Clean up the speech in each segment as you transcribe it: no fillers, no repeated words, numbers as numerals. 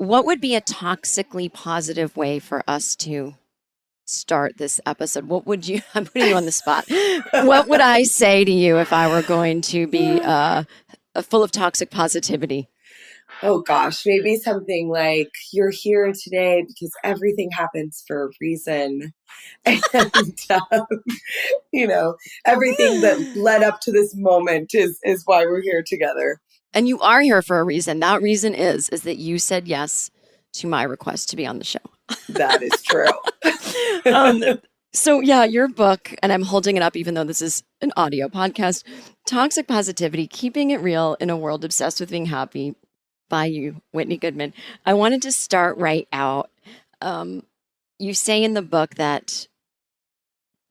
what would be a toxically positive way for us to start this episode? What would you, I'm putting you on the spot. What would I say to you if I were going to be full of toxic positivity? Oh gosh, maybe something like you're here today because everything happens for a reason. And, you know, everything that led up to this moment is why we're here together. And you are here for a reason. That reason is that you said yes to my request to be on the show. That is true. So yeah, your book, and I'm holding it up even though this is an audio podcast, Toxic Positivity, Keeping It Real in a World Obsessed with Being Happy by you, Whitney Goodman. I wanted to start right out. You say in the book that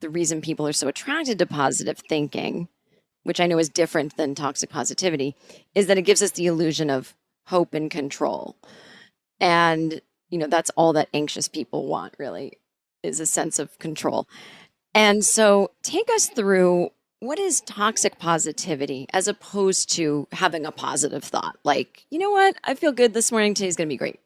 the reason people are so attracted to positive thinking, which I know is different than toxic positivity, is that it gives us the illusion of hope and control. And, that's all that anxious people want, really, is a sense of control. And so take us through, what is toxic positivity as opposed to having a positive thought? Like, you know what? I feel good this morning. Today's going to be great.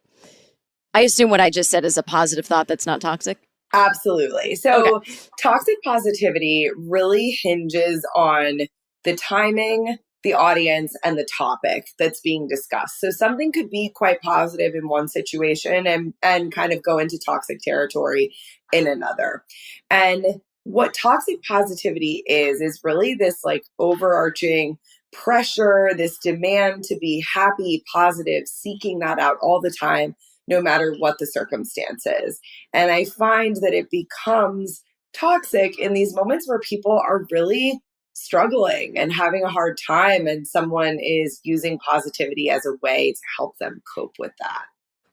I assume what I just said is a positive thought that's not toxic. Absolutely. So Okay. Toxic positivity really hinges on the timing, the audience, and the topic that's being discussed. So something could be quite positive in one situation and kind of go into toxic territory in another. And what toxic positivity is really this like overarching pressure, this demand to be happy, positive, seeking that out all the time, no matter what the circumstances. And I find that it becomes toxic in these moments where people are really struggling and having a hard time, and someone is using positivity as a way to help them cope with that.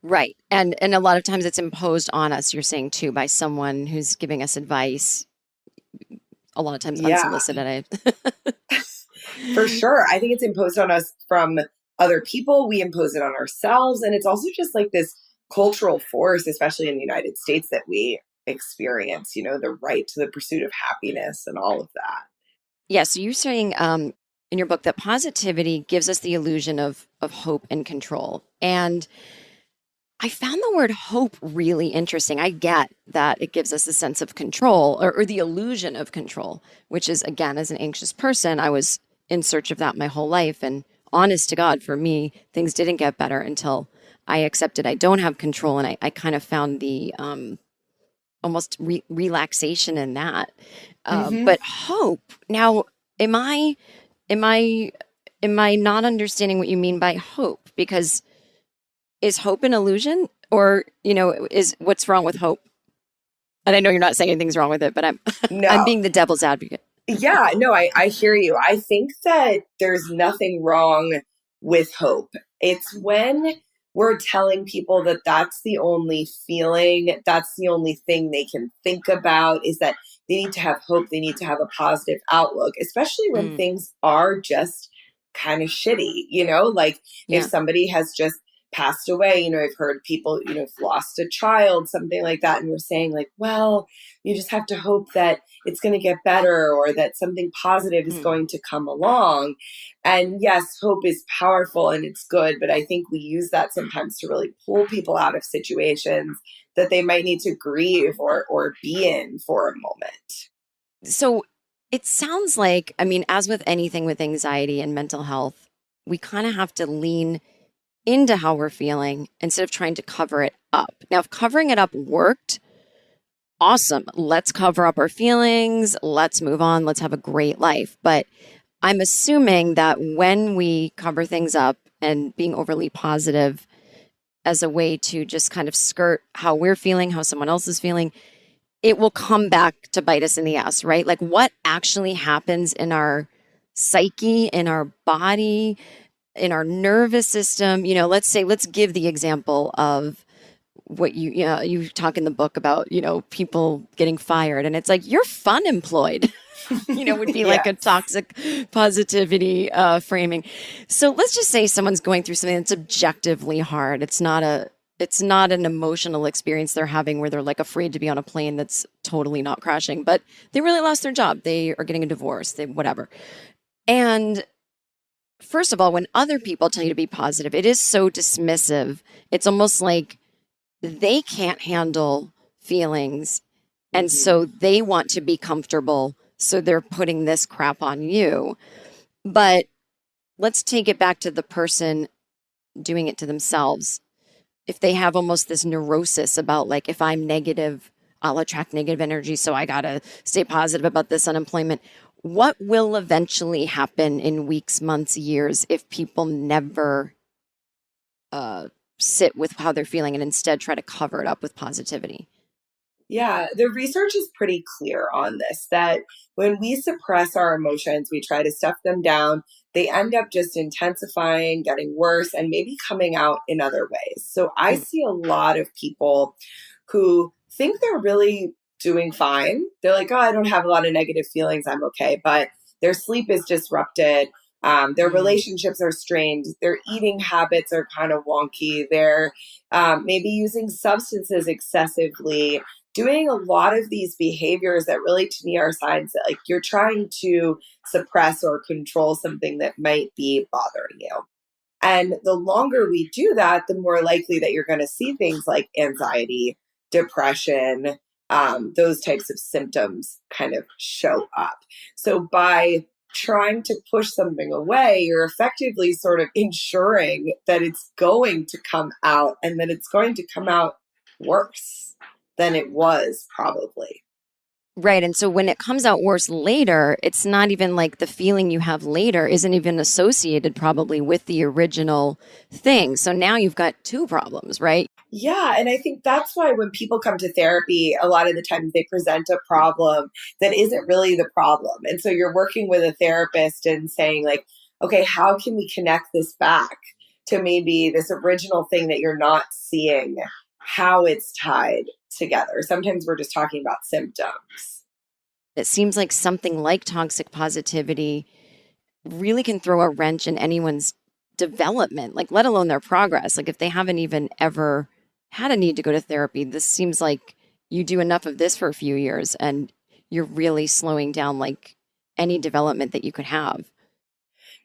Right. And a lot of times it's imposed on us, you're saying too, by someone who's giving us advice, a lot of times Yeah, unsolicited. for sure. I think it's imposed on us from other people. We impose it on ourselves. And it's also just like this cultural force, especially in the United States, that we experience, the right to the pursuit of happiness and all of that. Yeah, so you're saying in your book that positivity gives us the illusion of hope and control. And I found the word hope really interesting. I get that it gives us a sense of control or the illusion of control, which is, again, as an anxious person, I was in search of that my whole life. And honest to God, for me, things didn't get better until I accepted I don't have control. And I kind of found the almost relaxation in that. Mm-hmm. But hope. Now, am I am I am I not understanding what you mean by hope? Because is hope an illusion, or is what's wrong with hope? And I know you're not saying anything's wrong with it, but I'm I'm No. being the devil's advocate. Yeah, no, I hear you. I think that there's nothing wrong with hope. It's when we're telling people that that's the only feeling, that's the only thing they can think about, is that they need to have hope, they need to have a positive outlook, especially when Mm, things are just kind of shitty, like if yeah. somebody has just passed away, I've heard people, have lost a child, something like that, and we're saying like, well, you just have to hope that it's going to get better or that something positive is Mm. going to come along. And yes, hope is powerful and it's good, but I think we use that sometimes to really pull people out of situations that they might need to grieve or be in for a moment. So it sounds like, I mean, as with anything with anxiety and mental health, we kind of have to lean into how we're feeling instead of trying to cover it up. Now, if covering it up worked, awesome. Let's cover up our feelings. Let's move on. Let's have a great life. But I'm assuming that when we cover things up and being overly positive as a way to just kind of skirt how we're feeling, how someone else is feeling, it will come back to bite us in the ass, right? Like what actually happens in our psyche, in our body, in our nervous system. Let's give the example of what you talk in the book about, people getting fired. And it's like, you're fun employed. Would be like a Yes. toxic positivity framing. So let's just say someone's going through something that's objectively hard. It's not an emotional experience they're having where they're like afraid to be on a plane that's totally not crashing, but they really lost their job. They are getting a divorce, whatever. And first of all, when other people tell you to be positive, it is so dismissive. It's almost like they can't handle feelings. And Mhm. so they want to be comfortable. So they're putting this crap on you. But let's take it back to the person doing it to themselves. If they have almost this neurosis about, like, if I'm negative, I'll attract negative energy. So I got to stay positive about this unemployment. What will eventually happen in weeks, months, years if people never uh, sit with how they're feeling and instead try to cover it up with positivity? Yeah, the research is pretty clear on this that when we suppress our emotions, we try to stuff them down, they end up just intensifying, getting worse, and maybe coming out in other ways. So I Mm. see a lot of people who think they're really doing fine. They're like, oh, I don't have a lot of negative feelings. I'm okay. But their sleep is disrupted. Their Mm. relationships are strained. Their eating habits are kind of wonky. They're maybe using substances excessively, doing a lot of these behaviors that really to me are signs that like you're trying to suppress or control something that might be bothering you. And the longer we do that, the more likely that you're going to see things like anxiety, depression, those types of symptoms kind of show up. So by trying to push something away, you're effectively sort of ensuring that it's going to come out and that it's going to come out worse than it was probably. Right. And so when it comes out worse later, it's not even like the feeling you have later isn't even associated probably with the original thing. So now you've got two problems, right? Yeah, and I think that's why when people come to therapy, a lot of the times they present a problem that isn't really the problem. And so you're working with a therapist and saying, like, okay, how can we connect this back to maybe this original thing that you're not seeing, how it's tied together? Sometimes we're just talking about symptoms. It seems like something like toxic positivity really can throw a wrench in anyone's development, like let alone their progress. Like if they haven't even ever had a need to go to therapy, this seems like you do enough of this for a few years and you're really slowing down like any development that you could have.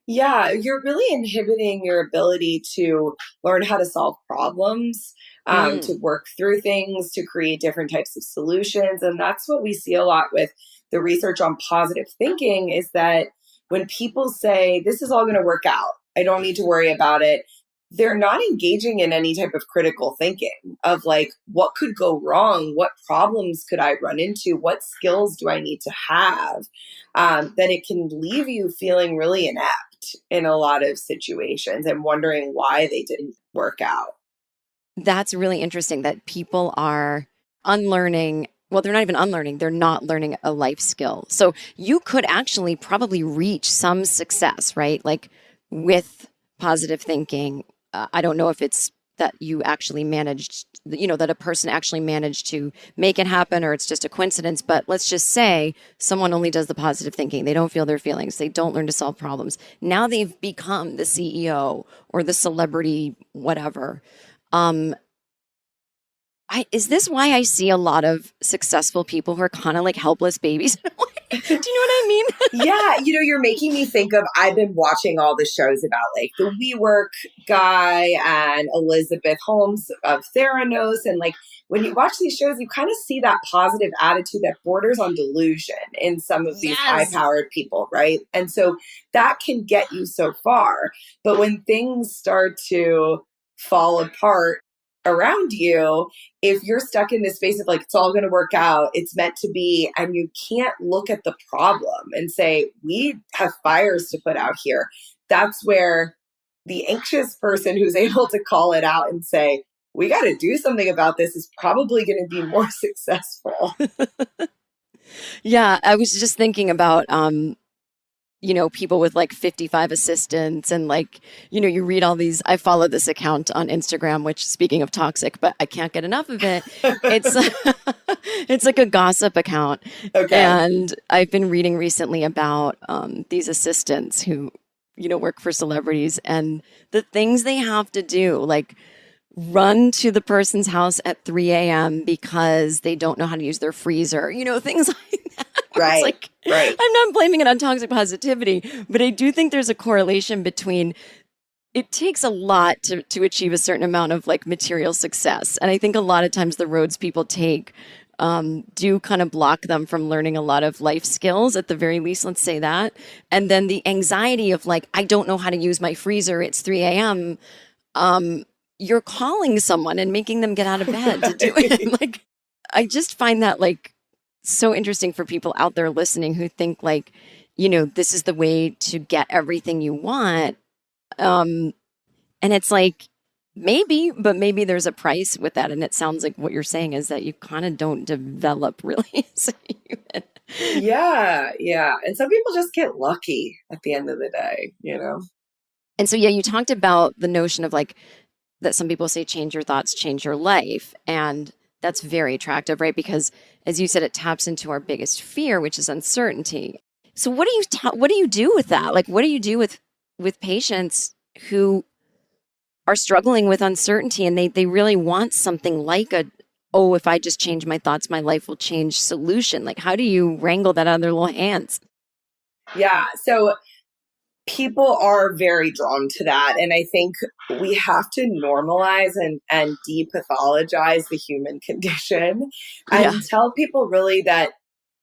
Yeah, you're really inhibiting your ability to learn how to solve problems, Mm. to work through things, to create different types of solutions. And that's what we see a lot with the research on positive thinking is that when people say, this is all going to work out, I don't need to worry about it, they're not engaging in any type of critical thinking of like, what could go wrong? What problems could I run into? What skills do I need to have? Then it can leave you feeling really inept in a lot of situations and wondering why they didn't work out. That's really interesting that people are unlearning. Well, they're not even unlearning, they're not learning a life skill. So you could actually probably reach some success, right? Like with positive thinking. I don't know if it's that you actually managed, that a person actually managed to make it happen or it's just a coincidence. But let's just say someone only does the positive thinking. They don't feel their feelings. They don't learn to solve problems. Now they've become the CEO or the celebrity, whatever. Um, is this why I see a lot of successful people who are kind of like helpless babies? Do you know what I mean? Yeah, you're making me think of I've been watching all the shows about like the WeWork guy and Elizabeth Holmes of Theranos. And like when you watch these shows, you kind of see that positive attitude that borders on delusion in some of these high Yes. powered people, right? And so that can get you so far. But when things start to fall apart around you, if you're stuck in this space of like, it's all going to work out, it's meant to be, and you can't look at the problem and say, we have fires to put out here, that's where the anxious person who's able to call it out and say, we got to do something about this is probably going to be more successful. Yeah, I was just thinking about people with like 55 assistants and like, you read all these. I follow this account on Instagram, which speaking of toxic, but I can't get enough of it. It's it's like a gossip account. Okay. And I've been reading recently about these assistants who, work for celebrities and the things they have to do, like run to the person's house at 3 a.m. because they don't know how to use their freezer, things like that. It's Right. like, Right. I'm not blaming it on toxic positivity, but I do think there's a correlation between it takes a lot to achieve a certain amount of like material success. And I think a lot of times the roads people take do kind of block them from learning a lot of life skills at the very least, let's say that. And then the anxiety of like, I don't know how to use my freezer, it's 3 a.m. You're calling someone and making them get out of bed to do it. Like, I just find that like so interesting for people out there listening who think like, this is the way to get everything you want. Um, and it's like, maybe, but maybe there's a price with that. And it sounds like what you're saying is that you kind of don't develop really as a human. Yeah. Yeah. And some people just get lucky at the end of the day, you know? And so, yeah, you talked about the notion of like that some people say change your thoughts, change your life. And that's very attractive, right? Because as you said, it taps into our biggest fear, which is uncertainty. So what do you do with that? Like, what do you do with patients who are struggling with uncertainty and they really want something like oh, if I just change my thoughts, my life will change solution? Like, how do you wrangle that out of their little hands? Yeah. So people are very drawn to that. And I think we have to normalize and depathologize the human condition Yeah. and tell people really that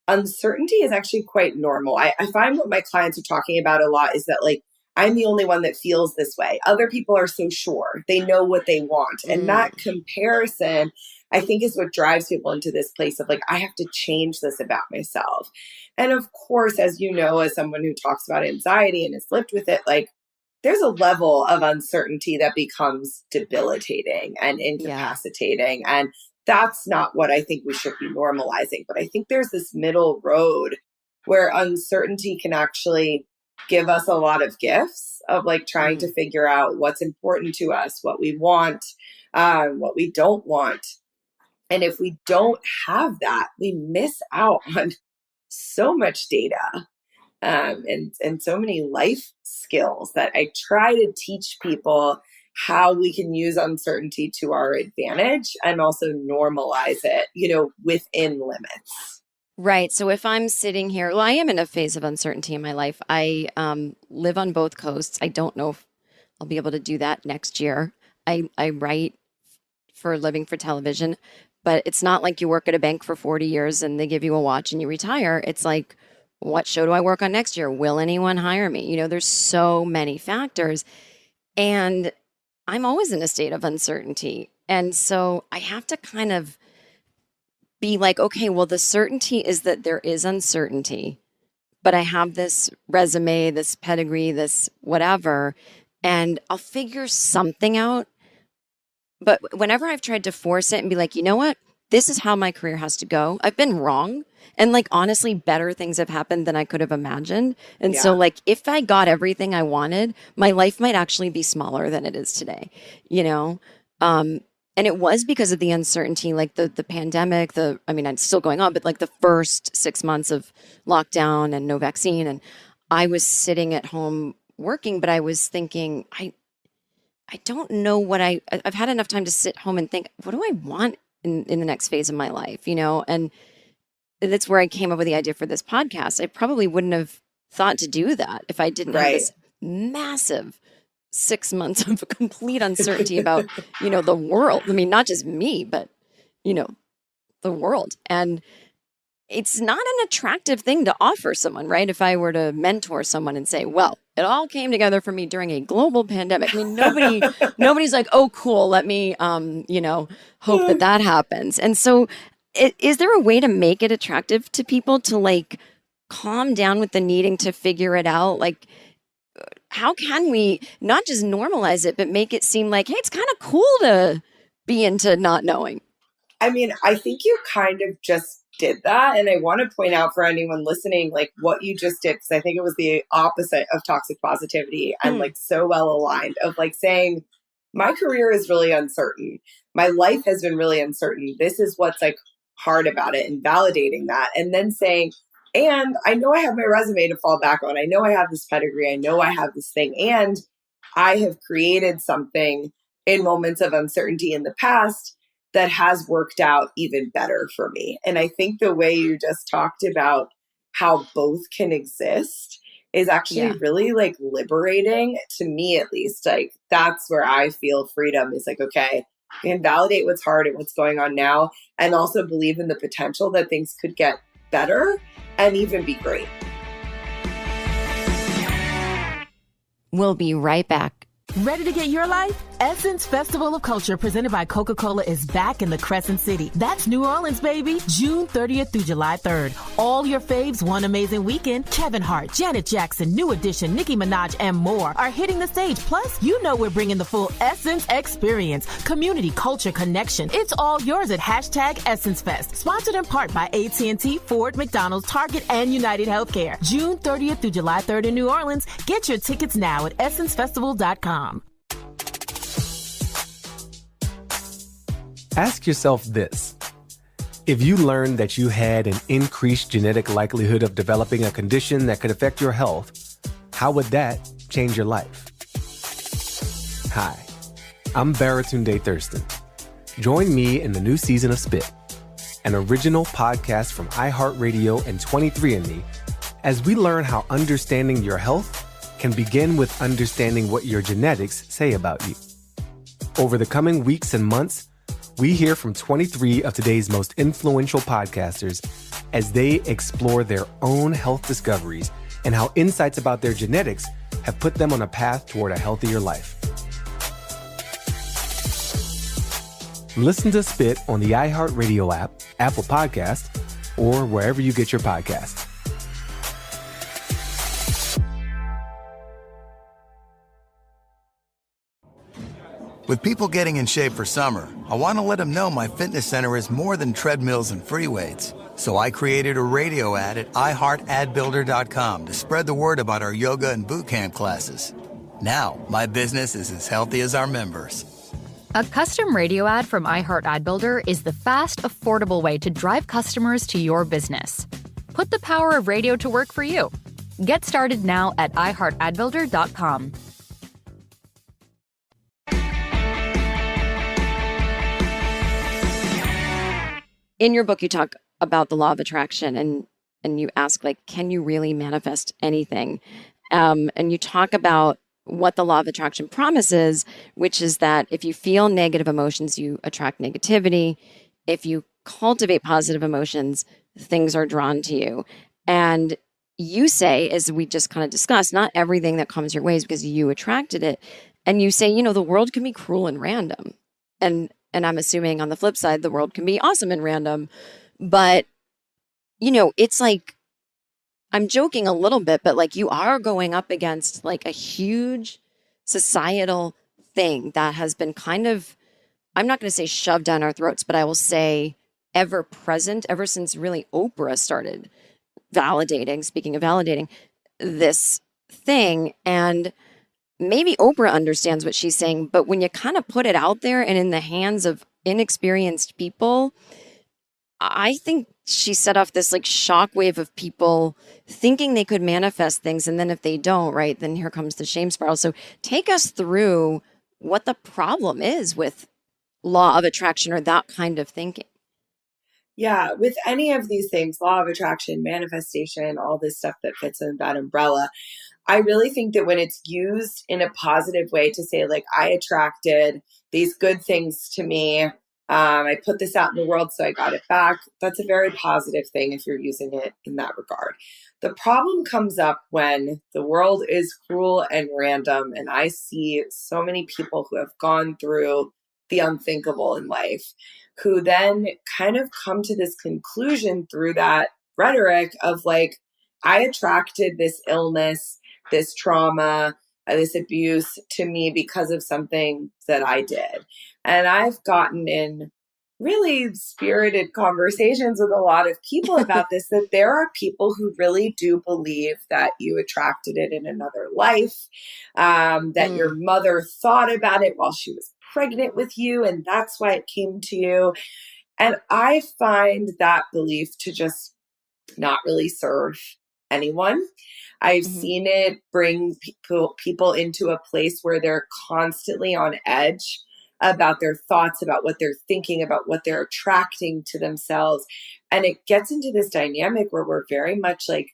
uncertainty is actually quite normal. I find what my clients are talking about a lot is that, like, I'm the only one that feels this way. Other people are so sure. They know what they want. And Mm, that comparison, I think, is what drives people into this place of like, I have to change this about myself. And of course, as you know, as someone who talks about anxiety and has lived with it, like, there's a level of uncertainty that becomes debilitating and yeah. incapacitating. And that's not what I think we should be normalizing. But I think there's this middle road where uncertainty can actually give us a lot of gifts of like trying Mm, to figure out what's important to us, what we want, what we don't want. And if we don't have that, we miss out on so much data, and so many life skills that I try to teach people how we can use uncertainty to our advantage and also normalize it, within limits. right. So if I'm sitting here, well, I am in a phase of uncertainty in my life. I live on both coasts. I don't know if I'll be able to do that next year. I write for a living for television, but it's not like you work at a bank for 40 years and they give you a watch and you retire. It's like, what show do I work on next year? Will anyone hire me? There's so many factors. And I'm always in a state of uncertainty. And so I have to kind of be like, okay, well, the certainty is that there is uncertainty, but I have this resume, this pedigree, this whatever, and I'll figure something out. But whenever I've tried to force it and be like, you know what? This is how my career has to go. I've been wrong. And like, honestly, better things have happened than I could have imagined. And so, Yeah. like, if I got everything I wanted, my life might actually be smaller than it is today, you know? Um, and it was because of the uncertainty, like the pandemic, I mean, it's still going on, but like the first 6 months of lockdown and no vaccine. And I was sitting at home working, but I was thinking, I don't know I've had enough time to sit home and think, what do I want in the next phase of my life, And that's where I came up with the idea for this podcast. I probably wouldn't have thought to do that if I didn't have Right. this massive 6 months of complete uncertainty about, the world. I mean, not just me, but, you know, the world. And it's not an attractive thing to offer someone, right? If I were to mentor someone and say, well, it all came together for me during a global pandemic. I mean, nobody's like, oh, cool. Let me, hope that happens. And so is there a way to make it attractive to people to like calm down with the needing to figure it out? Like, how can we not just normalize it, but make it seem like, hey, it's kind of cool to be into not knowing? I mean, I think you kind of just did that. And I want to point out for anyone listening, like what you just did, because I think it was the opposite of toxic positivity and Hmm. like so well aligned of like saying, my career is really uncertain. My life has been really uncertain. This is what's like hard about it, and validating that. And then saying, and I know I have my resume to fall back on. I know I have this pedigree. I know I have this thing. And I have created something in moments of uncertainty in the past that has worked out even better for me. And I think the way you just talked about how both can exist is actually Yeah. really like liberating to me, at least. Like that's where I feel freedom is like, okay, I can validate what's hard and what's going on now, and also believe in the potential that things could get better and even be great. We'll be right back. Ready to get your life? Essence Festival of Culture presented by Coca-Cola is back in the Crescent City. That's New Orleans, baby. June 30th through July 3rd. All your faves one amazing weekend. Kevin Hart, Janet Jackson, New Edition, Nicki Minaj, and more are hitting the stage. Plus, you know we're bringing the full Essence experience. Community, culture, connection. It's all yours at #EssenceFest. Sponsored in part by AT&T, Ford, McDonald's, Target, and United Healthcare. June 30th through July 3rd in New Orleans. Get your tickets now at EssenceFestival.com. Ask yourself this. If you learned that you had an increased genetic likelihood of developing a condition that could affect your health, how would that change your life? Hi, I'm Baratunde Thurston. Join me in the new season of Spit, an original podcast from iHeartRadio and 23andMe, as we learn how understanding your health can begin with understanding what your genetics say about you. Over the coming weeks and months, we hear from 23 of today's most influential podcasters as they explore their own health discoveries and how insights about their genetics have put them on a path toward a healthier life. Listen to Spit on the iHeartRadio app, Apple Podcasts, or wherever you get your podcasts. With people getting in shape for summer, I want to let them know my fitness center is more than treadmills and free weights. So I created a radio ad at iHeartAdBuilder.com to spread the word about our yoga and boot camp classes. Now, my business is as healthy as our members. A custom radio ad from iHeartAdBuilder is the fast, affordable way to drive customers to your business. Put the power of radio to work for you. Get started now at iHeartAdBuilder.com. In your book, you talk about the law of attraction, and you ask, like, can you really manifest anything? And you talk about what the law of attraction promises, which is that if you feel negative emotions, you attract negativity. If you cultivate positive emotions, things are drawn to you. And you say, as we just kind of discussed, not everything that comes your way is because you attracted it. And you say, the world can be cruel and random. And I'm assuming on the flip side, the world can be awesome and random. But, it's like, I'm joking a little bit, but like you are going up against like a huge societal thing that has been kind of, I'm not going to say shoved down our throats, but I will say ever present ever since really Oprah started speaking of validating this thing. And maybe Oprah understands what she's saying, but when you kind of put it out there and in the hands of inexperienced people, I think she set off this like shockwave of people thinking they could manifest things. And then if they don't, right, then here comes the shame spiral. So take us through what the problem is with law of attraction or that kind of thinking. Yeah, with any of these things, law of attraction, manifestation, all this stuff that fits in that umbrella, I really think that when it's used in a positive way to say, like, I attracted these good things to me, I put this out in the world, so I got it back. That's a very positive thing if you're using it in that regard. The problem comes up when the world is cruel and random, and I see so many people who have gone through the unthinkable in life, who then kind of come to this conclusion through that rhetoric of like, I attracted this illness, this trauma, this abuse to me because of something that I did. And I've gotten in really spirited conversations with a lot of people about this, that there are people who really do believe that you attracted it in another life, that your mother thought about it while she was pregnant with you, and that's why it came to you. And I find that belief to just not really serve anyone. I've seen it bring people into a place where they're constantly on edge about their thoughts, about what they're thinking, about what they're attracting to themselves. And it gets into this dynamic where we're very much like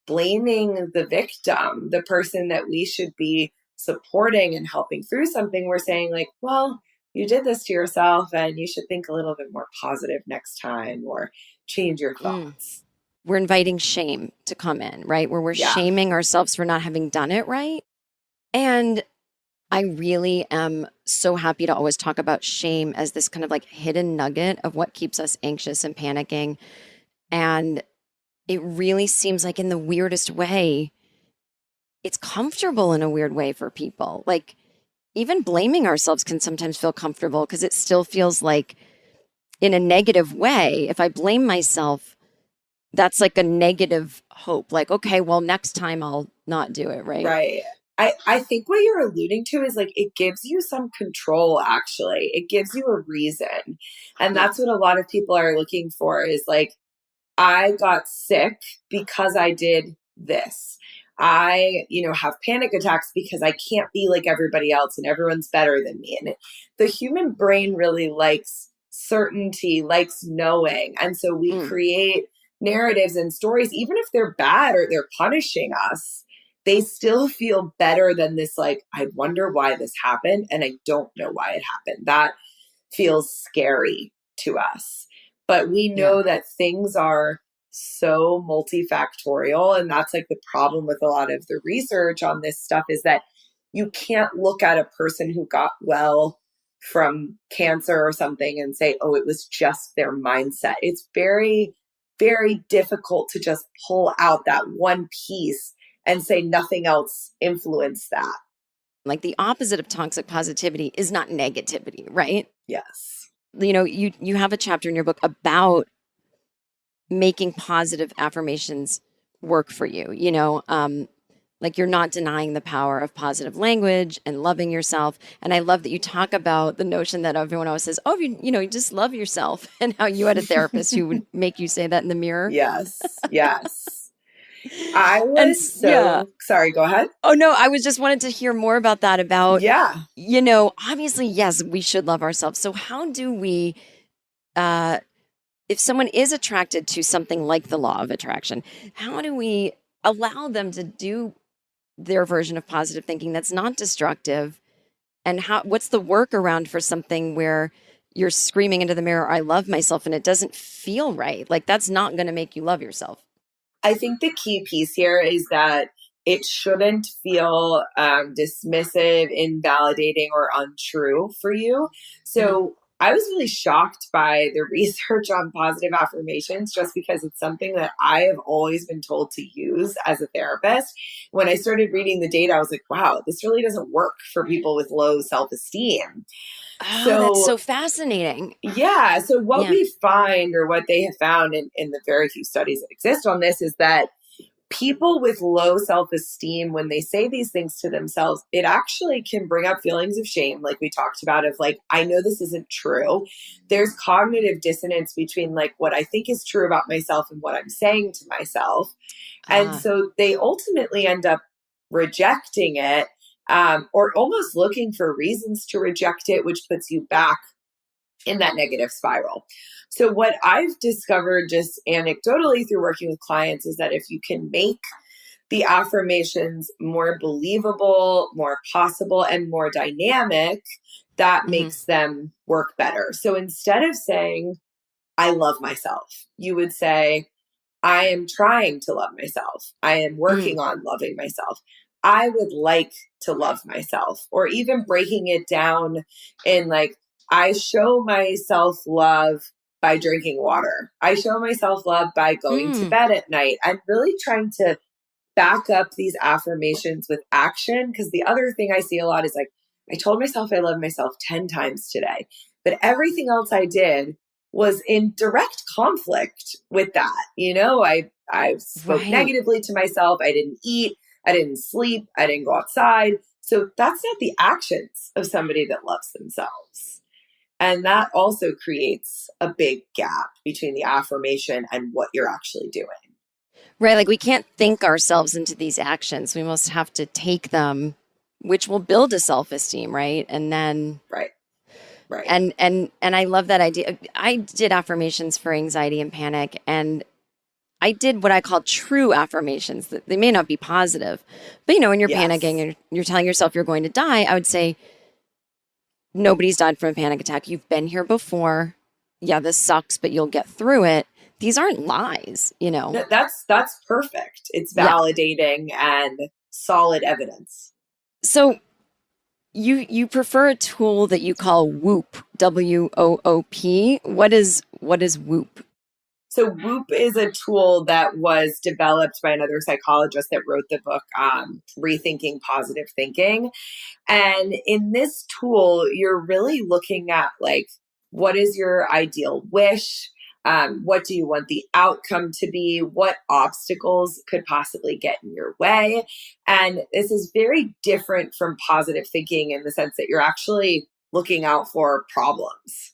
blaming the victim, the person that we should be supporting and helping through something. We're saying like, well, you did this to yourself and you should think a little bit more positive next time, or change your thoughts. We're inviting shame to come in, right? Where we're Yeah. shaming ourselves for not having done it right. And I really am so happy to always talk about shame as this kind of like hidden nugget of what keeps us anxious and panicking. And it really seems like in the weirdest way, it's comfortable in a weird way for people. Like even blaming ourselves can sometimes feel comfortable because it still feels like in a negative way. If I blame myself, that's like a negative hope. Like, okay, well, next time I'll not do it, right? Right. I think what you're alluding to is like, it gives you some control, actually. It gives you a reason. And that's what a lot of people are looking for is like, I got sick because I did this. I, have panic attacks because I can't be like everybody else and everyone's better than me. And the human brain really likes certainty, likes knowing. And so we create narratives and stories, even if they're bad or they're punishing us, they still feel better than this, like, I wonder why this happened and I don't know why it happened. That feels scary to us. But we know that things are so multifactorial. And that's like the problem with a lot of the research on this stuff is that you can't look at a person who got well from cancer or something and say, oh, it was just their mindset. It's very, very difficult to just pull out that one piece and say nothing else influenced that. Like the opposite of toxic positivity is not negativity, right? Yes. You have a chapter in your book about making positive affirmations work for you. Like you're not denying the power of positive language and loving yourself. And I love that you talk about the notion that everyone always says, oh, you just love yourself, and how you had a therapist who would make you say that in the mirror. Yes. I was sorry, go ahead. Oh, no, I was just wanted to hear more about that, about, Yeah. Obviously, yes, we should love ourselves. So how do we, if someone is attracted to something like the law of attraction, how do we allow them to do their version of positive thinking that's not destructive? And what's the workaround for something where you're screaming into the mirror, I love myself, and it doesn't feel right? Like that's not going to make you love yourself. I think the key piece here is that it shouldn't feel dismissive, invalidating, or untrue for you. So I was really shocked by the research on positive affirmations, just because it's something that I have always been told to use as a therapist. When I started reading the data, I was like, wow, this really doesn't work for people with low self-esteem. Oh, that's so fascinating. Yeah. So what we find, or what they have found in the very few studies that exist on this, is that people with low self-esteem, when they say these things to themselves, it actually can bring up feelings of shame, like we talked about, of like, I know this isn't true. There's cognitive dissonance between like what I think is true about myself and what I'm saying to myself. And so they ultimately end up rejecting it, or almost looking for reasons to reject it, which puts you back in that negative spiral. So what I've discovered just anecdotally through working with clients is that if you can make the affirmations more believable, more possible, and more dynamic, that makes them work better. So instead of saying, I love myself, you would say, I am trying to love myself. I am working on loving myself. I would like to love myself. Or even breaking it down in like, I show myself love by drinking water. I show myself love by going to bed at night. I'm really trying to back up these affirmations with action, because the other thing I see a lot is like, I told myself I love myself 10 times today, but everything else I did was in direct conflict with that. I spoke negatively to myself. I didn't eat. I didn't sleep. I didn't go outside. So that's not the actions of somebody that loves themselves. And that also creates a big gap between the affirmation and what you're actually doing. Right. Like we can't think ourselves into these actions. We must have to take them, which will build a self-esteem, right? And then. Right. Right. And I love that idea. I did affirmations for anxiety and panic, and I did what I call true affirmations. That they may not be positive, but when you're Yes. panicking and you're telling yourself you're going to die, I would say, nobody's died from a panic attack. You've been here before. Yeah, this sucks, but you'll get through it. These aren't lies, No, that's perfect. It's Yeah. validating and solid evidence. So you prefer a tool that you call Whoop, WOOP. What is Whoop? So Whoop is a tool that was developed by another psychologist that wrote the book Rethinking Positive Thinking. And in this tool, you're really looking at like, what is your ideal wish? What do you want the outcome to be? What obstacles could possibly get in your way? And this is very different from positive thinking in the sense that you're actually looking out for problems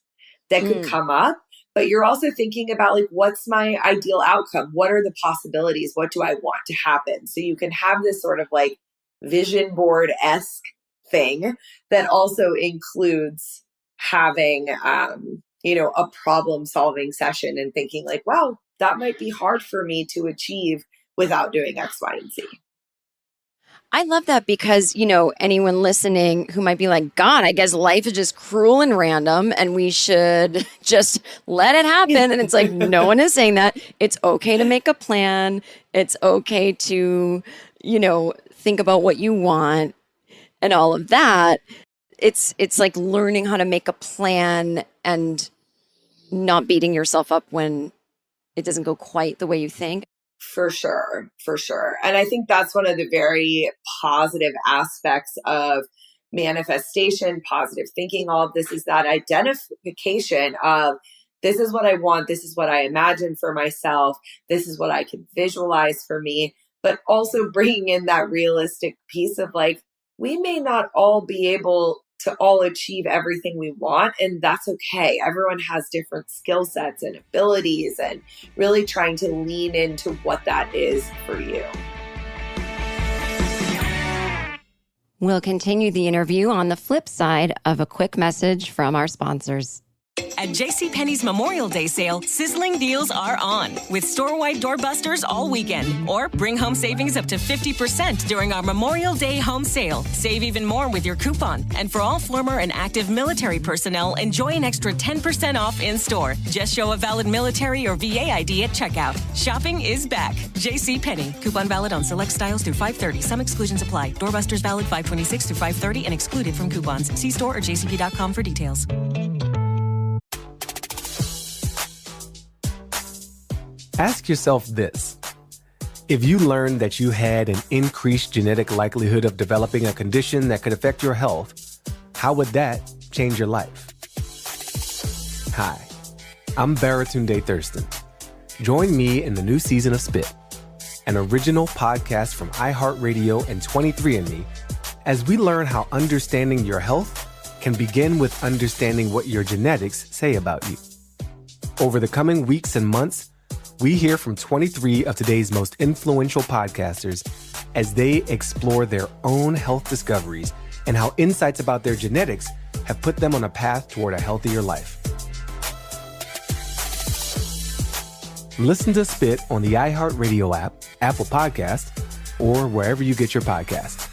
that could come up, but you're also thinking about like, what's my ideal outcome? What are the possibilities? What do I want to happen? So you can have this sort of like vision board-esque thing that also includes having, a problem solving session and thinking like, wow, that might be hard for me to achieve without doing X, Y, and Z. I love that because, anyone listening who might be like, God, I guess life is just cruel and random and we should just let it happen. And it's like, no one is saying that. It's okay to make a plan. It's okay to, think about what you want and all of that. It's like learning how to make a plan and not beating yourself up when it doesn't go quite the way you think. For sure. And I think that's one of the very positive aspects of manifestation, positive thinking, all of this is that identification of this is what I want, this is what I imagine for myself, this is what I can visualize for me, but also bringing in that realistic piece of like, we may not all be able to all achieve everything we want, and that's okay. Everyone has different skill sets and abilities, and really trying to lean into what that is for you. We'll continue the interview on the flip side of a quick message from our sponsors. At JCPenney's Memorial Day sale, sizzling deals are on with store-wide doorbusters all weekend. Or bring home savings up to 50% during our Memorial Day home sale. Save even more with your coupon. And for all former and active military personnel, enjoy an extra 10% off in-store. Just show a valid military or VA ID at checkout. Shopping is back. JCPenney. Coupon valid on select styles through 5/30. Some exclusions apply. Doorbusters valid 5/26 through 5/30 and excluded from coupons. See store or jcp.com for details. Ask yourself this. If you learned that you had an increased genetic likelihood of developing a condition that could affect your health, how would that change your life? Hi, I'm Baratunde Thurston. Join me in the new season of Spit, an original podcast from iHeartRadio and 23andMe, as we learn how understanding your health can begin with understanding what your genetics say about you. Over the coming weeks and months, we hear from 23 of today's most influential podcasters as they explore their own health discoveries and how insights about their genetics have put them on a path toward a healthier life. Listen to Spit on the iHeartRadio app, Apple Podcast, or wherever you get your podcasts.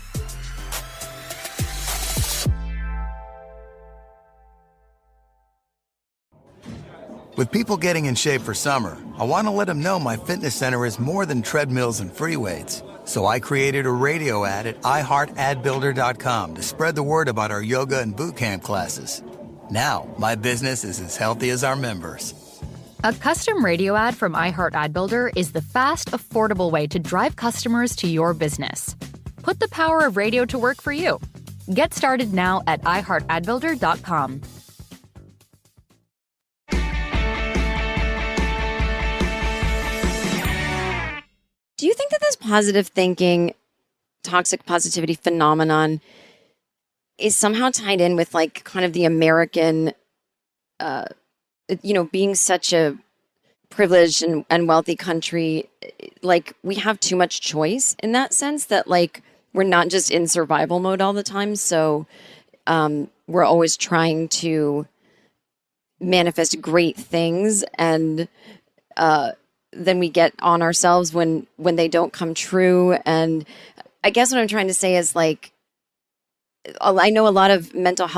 With people getting in shape for summer, I want to let them know my fitness center is more than treadmills and free weights. So I created a radio ad at iHeartAdBuilder.com to spread the word about our yoga and boot camp classes. Now, my business is as healthy as our members. A custom radio ad from iHeart Ad Builder is the fast, affordable way to drive customers to your business. Put the power of radio to work for you. Get started now at iHeartAdBuilder.com. Do you think that this positive thinking, toxic positivity phenomenon is somehow tied in with like kind of the American, being such a privileged and wealthy country? Like we have too much choice in that sense that like we're not just in survival mode all the time. So we're always trying to manifest great things, and then we get on ourselves when they don't come true. And I guess what I'm trying to say is, like, I know a lot of mental health